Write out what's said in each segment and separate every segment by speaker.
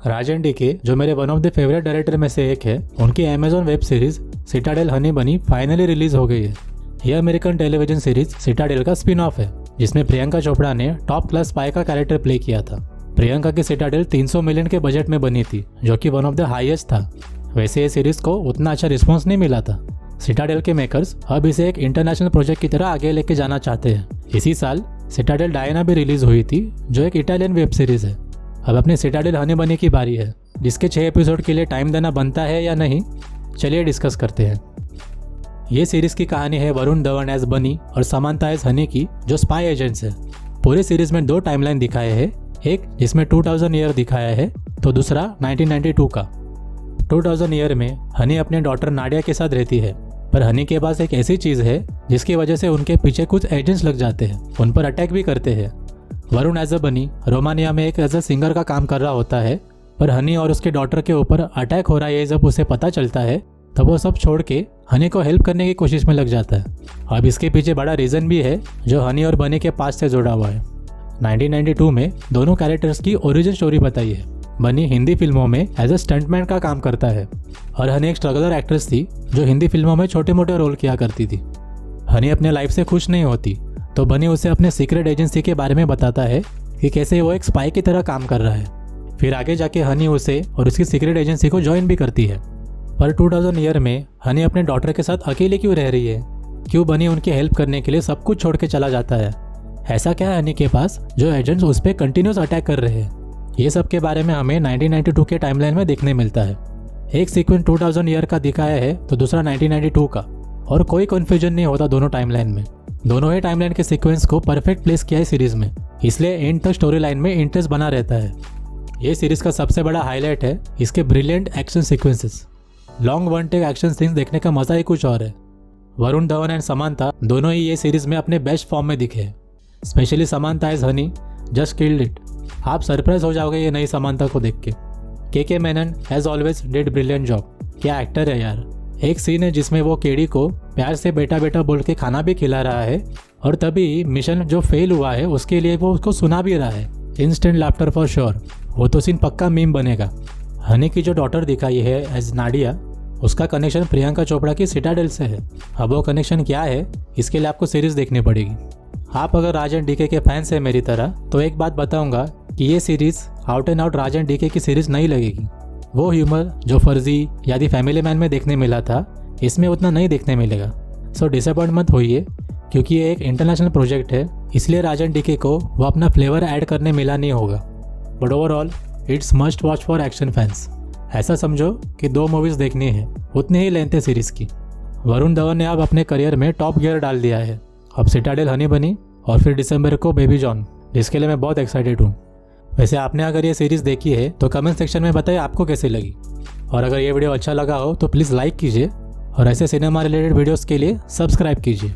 Speaker 1: राजन DK, जो मेरे one of the favourite director में से एक है, उनकी Amazon web series Citadel Honey बनी फाइनली रिलीज हो गई है। यह अमेरिकन टेलीविजन सीरीज सिटाडेल का स्पिन ऑफ है, जिसमें प्रियंका चोपड़ा ने टॉप क्लास स्पाई का कैरेक्टर प्ले किया था। प्रियंका की सिटाडेल 300 मिलियन के बजट में बनी थी, जो कि वन ऑफ द हाईएस्ट था। वैसे ये सीरीज को उतना अच्छा रिस्पॉन्स नहीं मिला था। सिटाडेल के मेकर्स अब इसे एक इंटरनेशनल प्रोजेक्ट की तरह आगे लेके जाना चाहते हैं। इसी साल सिटाडेल डायना भी रिलीज हुई थी, जो एक इटालियन वेब सीरीज है। अब अपने सिटाडेल हनी बनी की बारी है, जिसके 6 एपिसोड के लिए टाइम देना बनता है या नहीं, चलिए डिस्कस करते हैं। ये सीरीज की कहानी है वरुण धवन एज बनी और समांथा एज हनी की, जो स्पाई एजेंट्स है। पूरी सीरीज में 2 टाइमलाइन दिखाए हैं, एक जिसमें 2000 ईयर दिखाया है, तो दूसरा 1992 का। 2000 ईयर में हनी अपने डॉटर नाडिया के साथ रहती है, पर हनी के पास एक ऐसी चीज है जिसकी वजह से उनके पीछे कुछ एजेंट्स लग जाते हैं, उन पर अटैक भी करते हैं। वरुण एज अ बनी रोमानिया में एक एज अ सिंगर का काम कर रहा होता है, पर हनी और उसके डॉटर के ऊपर अटैक हो रहा है जब उसे पता चलता है, तब वो सब छोड़ के हनी को हेल्प करने की कोशिश में लग जाता है। अब इसके पीछे बड़ा रीजन भी है, जो हनी और बनी के पास से जुड़ा हुआ है। 1992 में दोनों कैरेक्टर्स की ओरिजिन स्टोरी बताई है। बनी हिंदी फिल्मों में एज अ स्टंटमैन का काम करता है, और हनी एक स्ट्रगलर एक्ट्रेस थी, जो हिंदी फिल्मों में छोटे मोटे रोल किया करती थी। हनी अपने लाइफ से खुश नहीं होती, तो बनी उसे अपने सीक्रेट एजेंसी के बारे में बताता है कि कैसे वो एक स्पाई की तरह काम कर रहा है। फिर आगे जाके हनी उसे और उसकी सीक्रेट एजेंसी को ज्वाइन भी करती है। पर 2000 ईयर में हनी अपने डॉटर के साथ अकेले क्यों रह रही है? क्यों बनी उनकी हेल्प करने के लिए सब कुछ छोड़ के चला जाता है? ऐसा क्या है हनी के पास जो एजेंट्स उस पर कंटिन्यूस अटैक कर रहे हैं? ये सब के बारे में हमें 1992 के टाइमलाइन में देखने मिलता है। एक सीक्वेंस 2000 ईयर का दिखाया है, तो दूसरा 1992 का, और कोई कंफ्यूजन नहीं होता दोनों टाइमलाइन में। दोनों ही टाइमलाइन के सीक्वेंस को परफेक्ट प्लेस किया है सीरीज में, इसलिए एंड तक स्टोरी लाइन में इंटरेस्ट बना रहता है। ये सीरीज का सबसे बड़ा हाईलाइट है इसके brilliant action sequences. Long one take action scenes देखने का मजा ही कुछ और है। वरुण धवन एंड समांथा दोनों ही ये सीरीज में अपने बेस्ट फॉर्म में दिखे हैं। Specially Samantha as Honey just killed it. आप सरप्राइज हो जाओगे ये नई समांथा को देख के। K Menon as always did brilliant job. क्या एक्टर है यार। एक सीन है जिसमें वो केडी को प्यार से बेटा बेटा बोल के खाना भी खिला रहा है, और तभी मिशन जो फेल हुआ है उसके लिए वो उसको सुना भी रहा है। Instant laughter for sure. वो तो सीन पक्का मीम बनेगा। हनी की जो डॉटर दिखाई है एज नाडिया, उसका कनेक्शन प्रियंका चोपड़ा की सिटाडेल से है। अब वो कनेक्शन क्या है, इसके लिए आपको सीरीज देखनी पड़ेगी। आप अगर राजन डीके के फैंस हैं मेरी तरह, तो एक बात बताऊंगा कि ये series out and out Raj and DK की सीरीज नहीं लगेगी। वो ह्यूमर जो फर्जी या दी फैमिली मैन में देखने मिला था, इसमें उतना नहीं देखने मिलेगा। सो डिसअपॉइंट मत होइए, क्योंकि ये एक इंटरनेशनल प्रोजेक्ट है, इसलिए राजन डीके को वो अपना फ्लेवर ऐड करने मिला नहीं होगा। But overall it's must watch for action fans. ऐसा समझो कि 2 मूवीज देखनी है, उतनी ही लेंथ है सीरीज की। वरुण धवन ने अब अपने करियर में टॉप गियर डाल दिया है। अब सिटाडेल हनी बनी और फिर दिसंबर को बेबी जॉन, जिसके लिए मैं बहुत एक्साइटेड हूँ। वैसे आपने अगर ये सीरीज देखी है तो कमेंट सेक्शन में बताइए आपको कैसी लगी, और अगर ये वीडियो अच्छा लगा हो तो प्लीज़ लाइक कीजिए, और ऐसे सिनेमा रिलेटेड वीडियोस के लिए सब्सक्राइब कीजिए।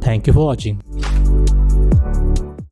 Speaker 1: Thank you for watching.